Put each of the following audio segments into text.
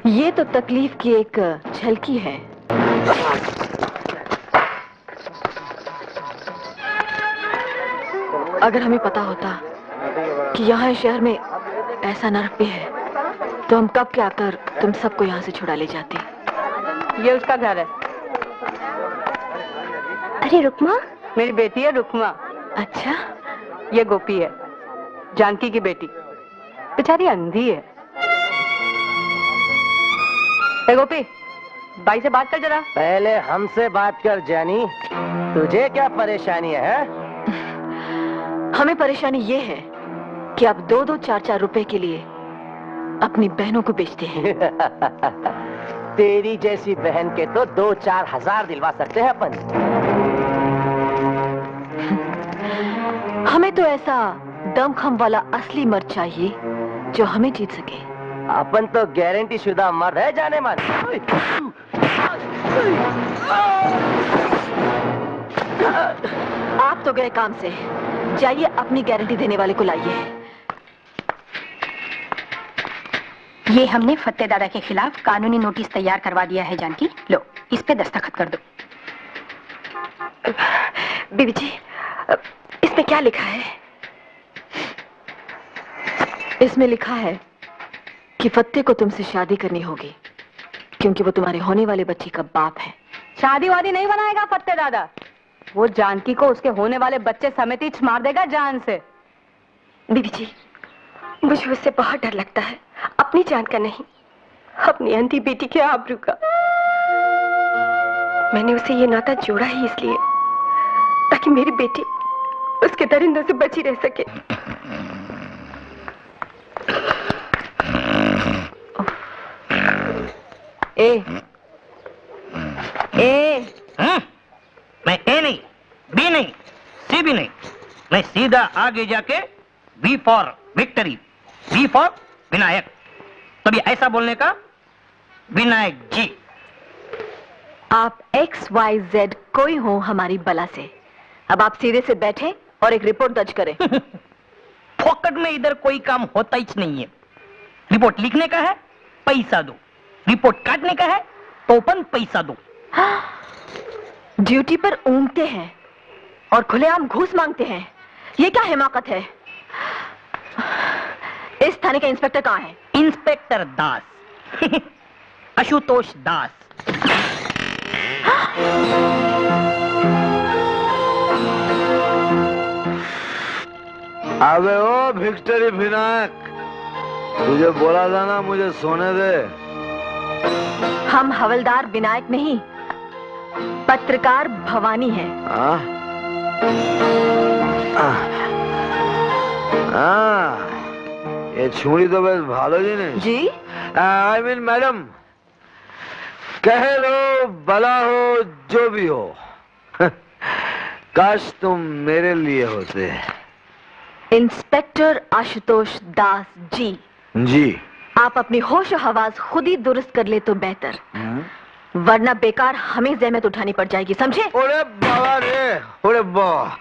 ये तो तकलीफ की एक झलकी है। अगर हमें पता होता कि यहाँ शहर में ऐसा नर्क भी है तो हम कब के आकर तुम सबको यहाँ से छुड़ा ले जाते। ये उसका घर है। अरे रुक्मा, मेरी बेटी है रुक्मा। अच्छा, ये गोपी है, जानकी की बेटी, बेचारी अंधी है। ए गोपी, भाई से बात कर जरा। पहले हमसे बात कर जानी, तुझे क्या परेशानी है? हमें परेशानी ये है कि आप 2-2, 4-4 रुपए के लिए अपनी बहनों को बेचते हैं। तेरी जैसी बहन के तो 2-4 हजार दिलवा सकते हैं अपन। हमें तो ऐसा दमखम वाला असली मर्द चाहिए जो हमें जीत सके। अपन तो गारंटी शुदा मर्द है जाने मन। आप तो गए काम से, जाइए अपनी गारंटी देने वाले को लाइए। ये हमने फत्ते दादा के खिलाफ कानूनी नोटिस तैयार करवा दिया है जानकी, लो इस पे दस्तखत कर दो। बीबी जी, इसमें क्या लिखा है? इसमें लिखा है कि फत्ते को तुमसे शादी करनी होगी क्योंकि वो तुम्हारे होने वाले बच्चे का बाप है। शादी वादी नहीं बनाएगा फत्ते दादा, वो जानकी को उसके होने वाले बच्चे समेत ही मार देगा जान से। बीबी जी, मुझे उससे बहुत डर लगता है, अपनी जान का नहीं, अपनी अंधी बेटी के आबरू का। मैंने उसे ये नाता जोड़ा ही इसलिए ताकि मेरी बेटी उसके दरिंदों से बची रह सके। मैं ए नहीं, बी नहीं, सी भी नहीं, मैं सीधा आगे जाके V for victory, V for Vinayak. तभी ऐसा बोलने का, विनायक जी। आप XYZ कोई हो हमारी बला से। अब आप सीधे से बैठे और एक रिपोर्ट दर्ज करें। फोकट में इधर कोई काम होता ही नहीं है। रिपोर्ट लिखने का है, पैसा दो। रिपोर्ट काटने का है तो अपन पैसा दो। ड्यूटी पर ऊँघते हैं और खुलेआम घूस मांगते हैं, ये क्या हिमाकत है? इस थाने का इंस्पेक्टर कहाँ है? इंस्पेक्टर दास। आशुतोष दास। अबे ओ विक्ट्री विनायक, तुझे बोला था ना मुझे सोने दे। हम हवलदार विनायक नहीं, पत्रकार भवानी है। ये छुरी तो बस भालो जी ने जी। आई मीन मैडम, कह लो भला हो जो भी हो, काश तुम मेरे लिए होते। इंस्पेक्टर आशुतोष दास जी। जी। आप अपनी होश और हवास खुद ही दुरुस्त कर ले तो बेहतर, वरना बेकार हमें जहमत उठानी पड़ जाएगी, समझे? ओरे बाबा रे, ओरे बाबा,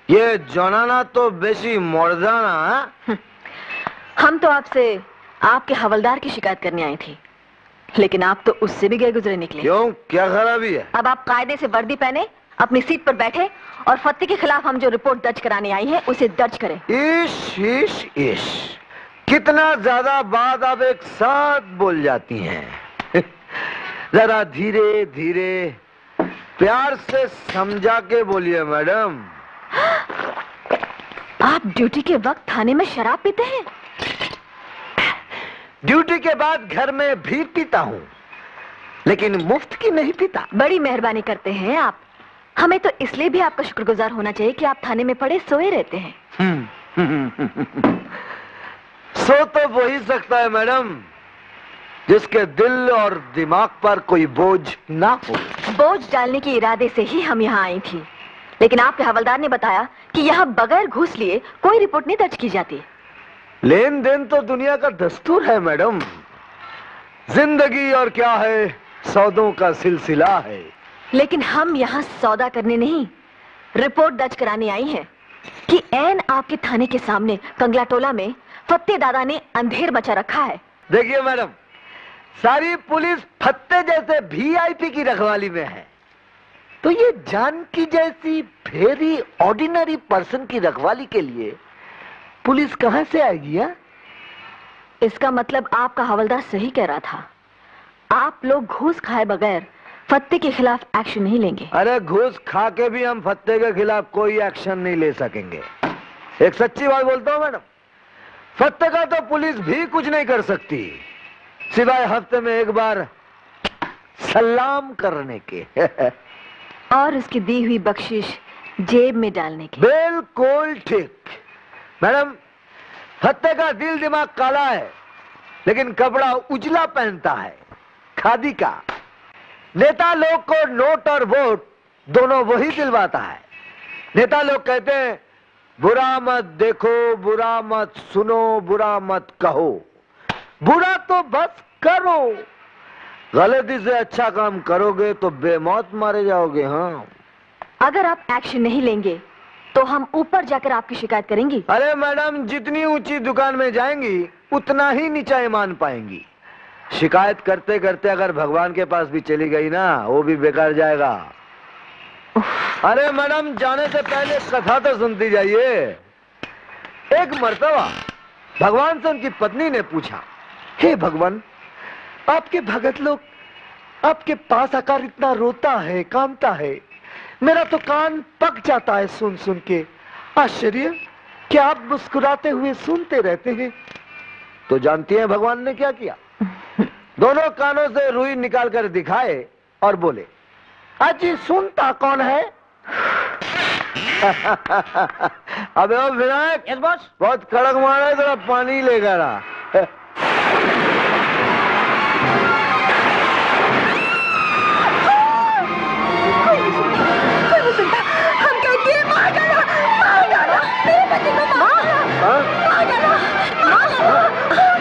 ये जनाना तो बेसी मर्दाना। हम तो आपसे आपके हवलदार की शिकायत करने आई थी, लेकिन आप तो उससे भी गए गुजरे निकले। क्यों, क्या खराबी है? अब आप कायदे से वर्दी पहने अपनी सीट पर बैठे और फत्ते के खिलाफ हम जो रिपोर्ट दर्ज कराने आई है उसे दर्ज करें। इश इश इश, कितना ज्यादा बात आप एक साथ बोल जाती हैं। जरा धीरे धीरे प्यार से समझा के बोलिए मैडम। आप ड्यूटी के वक्त थाने में शराब पीते हैं? ड्यूटी के बाद घर में भी पीता हूँ, लेकिन मुफ्त की नहीं पीता। बड़ी मेहरबानी करते हैं आप। हमें तो इसलिए भी आपका शुक्रगुजार होना चाहिए कि आप थाने में पड़े सोए रहते हैं। सो तो वो ही सकता है मैडम जिसके दिल और दिमाग पर कोई बोझ ना हो। बोझ डालने के इरादे से ही हम यहाँ आई थी, लेकिन आपके हवलदार ने बताया कि यहाँ बगैर घूस लिए कोई रिपोर्ट नहीं दर्ज की जाती। लेन देन तो दुनिया का दस्तूर है मैडम। जिंदगी और क्या है, सौदों का सिलसिला है। लेकिन हम यहाँ सौदा करने नहीं, रिपोर्ट दर्ज कराने आई हैं। कि ऐन आपके थाने के सामने कंगला टोला में फत्ते दादा ने अंधेर मचा रखा है। देखिए मैडम, सारी पुलिस फत्ते जैसे वीआईपी की रखवाली में है, तो ये जानकी जैसी वेरी ऑर्डिनरी पर्सन की रखवाली के लिए पुलिस कहां से आएगी? हा? इसका मतलब आपका हवलदार सही कह रहा था। आप लोग घूस खाए बगैर फत्ते के खिलाफ एक्शन नहीं लेंगे। अरे घूस खा के भी हम फत्ते के खिलाफ कोई एक्शन नहीं ले सकेंगे। एक सच्ची बात बोलता हूं मैडम, फत्ते का तो पुलिस भी कुछ नहीं कर सकती सिवाय हफ्ते में एक बार सलाम करने के। और उसकी दी हुई बख्शिश जेब में डालने की। बिल्कुल ठीक मैडम, फत्ते का दिल दिमाग काला है लेकिन कपड़ा उजला पहनता है, खादी का। नेता लोग को नोट और वोट दोनों वही दिलवाता है। नेता लोग कहते हैं बुरा मत देखो, बुरा मत सुनो, बुरा मत कहो, बुरा तो बस करो। गलती से अच्छा काम करोगे तो बेमौत मारे जाओगे। हाँ, अगर आप एक्शन नहीं लेंगे तो हम ऊपर जाकर आपकी शिकायत करेंगी। अरे मैडम, जितनी ऊंची दुकान में जाएंगी उतना ही नीचा ईमान पाएंगी। शिकायत करते करते अगर भगवान के पास भी चली गई ना, वो भी बेकार जाएगा। अरे मैडम, जाने से पहले कथा तो सुनती जाइए। एक मर्तबा भगवान से उनकी पत्नी ने पूछा, हे भगवान, आपके भगत लोग आपके पास आकर इतना रोता है, कांपता है, मेरा तो कान पक जाता है सुन सुन के। आश्चर्य, क्या आप मुस्कुराते हुए सुनते रहते हैं? तो जानती हैं भगवान ने क्या किया? दोनों कानों से रुई निकाल कर दिखाए और बोले, अजी सुनता कौन है? अबे ओ विनायक, यस बॉस। बहुत कड़क मारा है, थोड़ा पानी लेकर आ।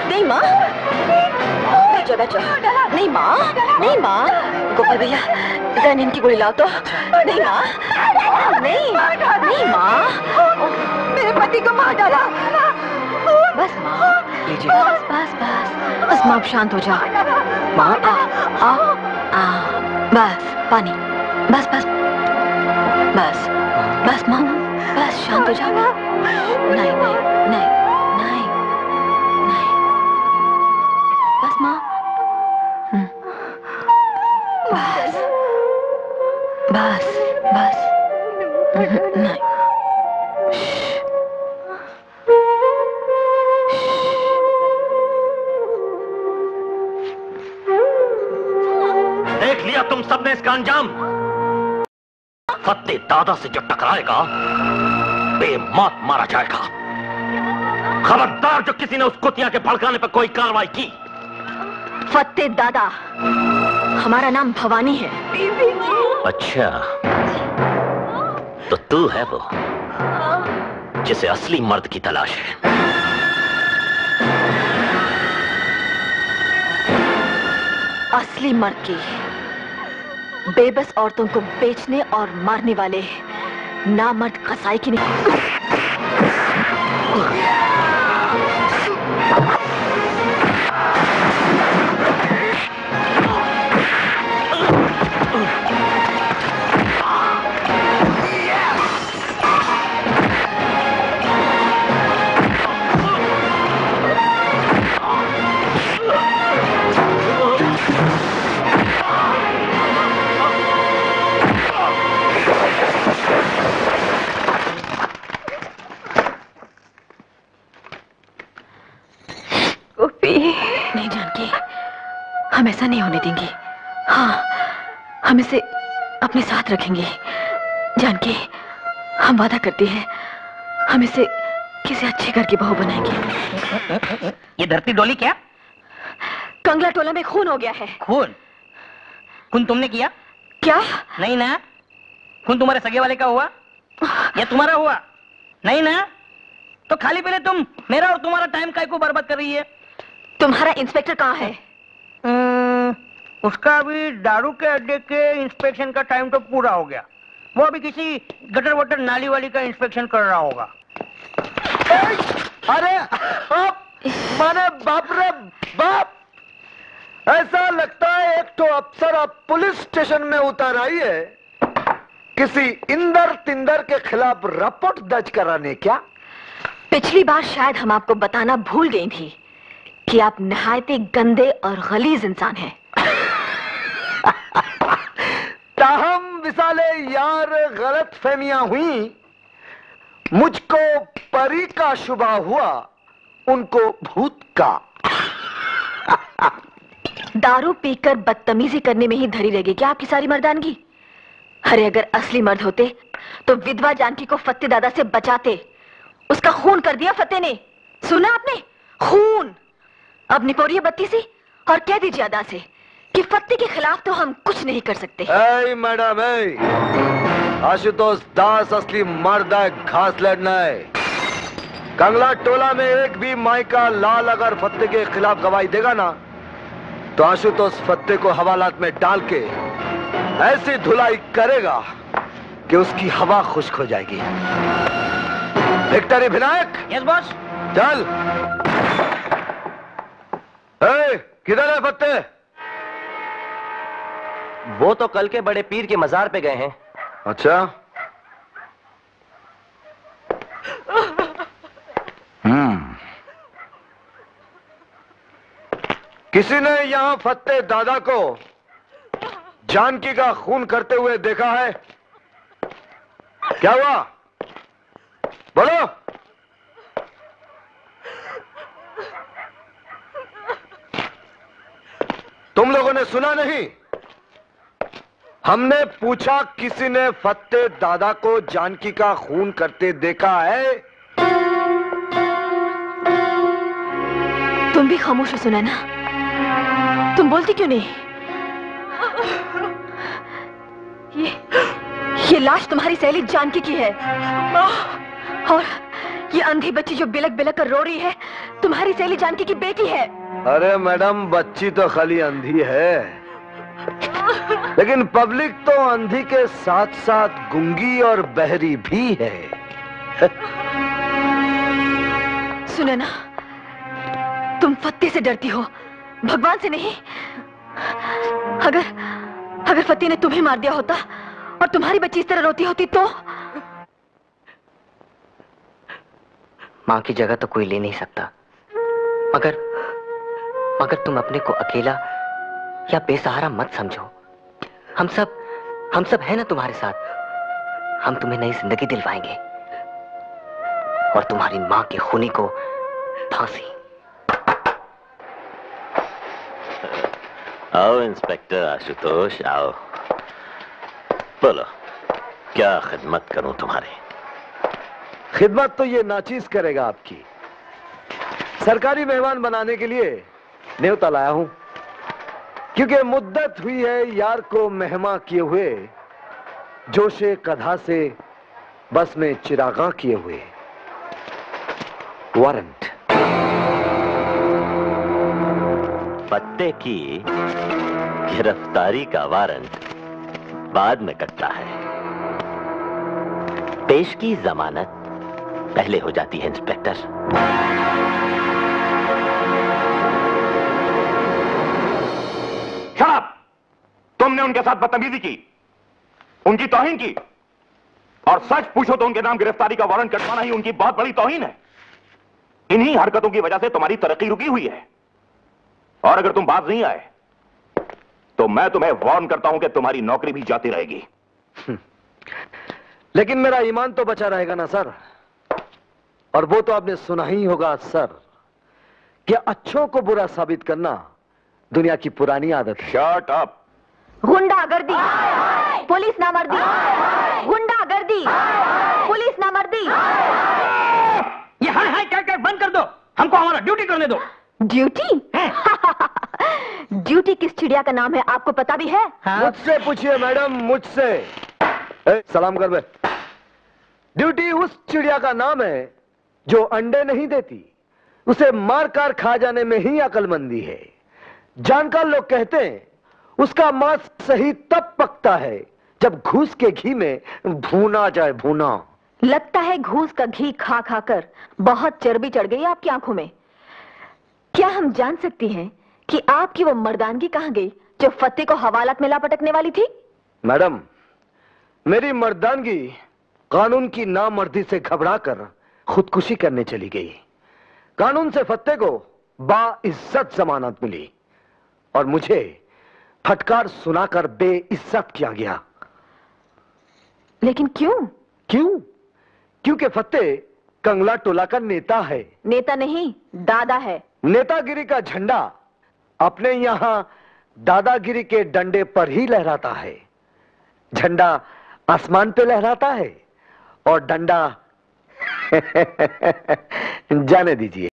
नहीं माँ, बैठो बैठो। नहीं माँ, नहीं माँ। गोपाल भैया, जैन की गोली लाओ तो। नहीं माँ, नहीं, नहीं माँ, मेरे पति को मार डाला। बस माँ, लीजिए। बस बस बस बस माँ, शांत हो जाओ। माँ आ आ आ, बस पानी, बस बस बस बस माँ, बस शांत हो जाओ। नहीं नहीं नहीं नहीं नहीं, बस माँ, बस बस बस नहीं। देख लिया तुम सबने इसका अंजाम। फत्ते दादा से जो टकराएगा बेमौत मारा जाएगा। खबरदार जो किसी ने उस कुतिया के भड़काने पर कोई कार्रवाई की। फत्ते दादा, हमारा नाम भवानी है। अच्छा, तो तू है वो जिसे असली मर्द की तलाश है। असली मर्द की, बेबस औरतों को बेचने और मारने वाले नामर्द कसाई की नहीं। नहीं जानकी, हम ऐसा नहीं होने देंगे। हाँ, हम इसे अपने साथ रखेंगे। जानकी, हम वादा करते हैं, हम इसे किसी अच्छे घर की बहू बनाएंगे। ये धरती डोली क्या? कंगला टोला में खून हो गया है। खून? खून तुमने किया? क्या? नहीं ना। खून तुम्हारे सगे वाले का हुआ या तुम्हारा हुआ? नहीं ना। तो खाली पहले तुम मेरा और तुम्हारा टाइम काय को बर्बाद कर रही है? तुम्हारा इंस्पेक्टर कहाँ है? उसका अभी दारू के अड्डे के इंस्पेक्शन का टाइम तो पूरा हो गया। वो अभी किसी गटर वटर नाली वाली का इंस्पेक्शन कर रहा होगा। अरे माने बाप रे बाप, ऐसा लगता है एक तो अफसर अब पुलिस स्टेशन में उतर आई है किसी इंदर तिंदर के खिलाफ रिपोर्ट दर्ज कराने। क्या पिछली बार शायद हम आपको बताना भूल गई थी कि आप नहायत गंदे और गलीज इंसान हैं। ताहम विसाले यार गलत फहमियां हुई, मुझको परी का शुबा हुआ, उनको भूत का। दारू पीकर बदतमीजी करने में ही धरी रहेगी क्या आपकी सारी मर्दानगी? अरे अगर असली मर्द होते तो विधवा जानकी को फत्ते दादा से बचाते। उसका खून कर दिया फत्ते ने, सुना आपने? खून। अब निकोरिए बत्ती सी और कह दीजिए अदा से कि फत्ते के खिलाफ तो हम कुछ नहीं कर सकते। ऐ मैडम, आशुतोष दास असली मर्द है, घास लड़ना है। कंगला टोला में एक भी माई का लाल अगर फत्ते के खिलाफ गवाही देगा ना, तो आशुतोष फत्ते को हवालात में डाल के ऐसी धुलाई करेगा कि उसकी हवा खुश्क हो जाएगी। विक्टरी विनायक। Yes boss. चल। किधर है फत्ते? वो तो कल के बड़े पीर के मजार पे गए हैं। अच्छा। किसी ने यहां फत्ते दादा को जानकी का खून करते हुए देखा है? क्या हुआ? बोलो। तुम लोगों ने सुना नहीं? हमने पूछा किसी ने फत्ते दादा को जानकी का खून करते देखा है? तुम भी खामोश हो सुना ना? तुम बोलती क्यों नहीं? ये लाश तुम्हारी सहेली जानकी की है और ये अंधी बच्ची जो बिलक बिलक कर रो रही है तुम्हारी सहेली जानकी की बेटी है। अरे मैडम, बच्ची तो खाली अंधी है, लेकिन पब्लिक तो अंधी के साथ साथ गूंगी और बहरी भी है। सुनो ना, तुम फत्ते से डरती हो, भगवान से नहीं। अगर फत्ते ने तुम्हें मार दिया होता और तुम्हारी बच्ची इस तरह रोती होती तो? मां की जगह तो कोई ले नहीं सकता, मगर तुम अपने को अकेला या बेसहारा मत समझो। हम सब है ना तुम्हारे साथ। हम तुम्हें नई जिंदगी दिलवाएंगे और तुम्हारी मां के खूनी को फांसी। आओ इंस्पेक्टर आशुतोष, आओ। बोलो, क्या खिदमत करूं तुम्हारी? खिदमत तो ये नाचीज करेगा आपकी। सरकारी मेहमान बनाने के लिए न्योता लाया हूं, क्योंकि मुद्दत हुई है यार को मेहमान किए हुए, जोशे कधा से बस में चिरागा किए हुए। वारंट। पत्ते की गिरफ्तारी का वारंट बाद में कटता है, पेश की जमानत पहले हो जाती है इंस्पेक्टर। शराब! तुमने उनके साथ बदतमीजी की, उनकी तौहीन की, और सच पूछो तो उनके नाम गिरफ्तारी का वारंट कटवाना ही उनकी बहुत बड़ी तौहीन है। इन्हीं हरकतों की वजह से तुम्हारी तरक्की रुकी हुई है, और अगर तुम बाज नहीं आए तो मैं तुम्हें वार्न करता हूं कि तुम्हारी नौकरी भी जाती रहेगी। लेकिन मेरा ईमान तो बचा रहेगा ना सर। और वो तो आपने सुना ही होगा सर कि अच्छों को बुरा साबित करना दुनिया की पुरानी आदत है। Shut up. गुंडागर्दी, पुलिस नामर्दी, गुंडागर्दी, पुलिस नामर्दी। ये हाय हाय क्या क्या बंद कर दो, हमको हमारा ड्यूटी करने दो। ड्यूटी? ड्यूटी किस चिड़िया का नाम है आपको पता भी है? मुझसे पूछिए मैडम, मुझसे। सलाम कर बे। ड्यूटी उस चिड़िया का नाम है जो अंडे नहीं देती, उसे मार कर खा जाने में ही अकलमंदी है। जानकार लोग कहते हैं उसका मांस सही तब पकता है जब घूस के घी में भूना जाए भूना। लगता है घूस का घी खा खाकर बहुत चर्बी चढ़ गई आपकी आंखों में। क्या हम जान सकती हैं कि आपकी वो मर्दानगी कहां गई जो फतेह को हवालात में लापटकने वाली थी? मैडम, मेरी मर्दानगी कानून की नामर्दी से घबराकर खुदकुशी करने चली गई। कानून से फतेह को बाइज्जत जमानत मिली और मुझे फटकार सुनाकर बेइज्जत किया गया। लेकिन क्यों? क्यों? क्योंकि फतेह कंगला टोला का नेता है। नेता नहीं, दादा है। नेतागिरी का झंडा अपने यहां दादागिरी के डंडे पर ही लहराता है। झंडा आसमान पे लहराता है और डंडा जाने दीजिए।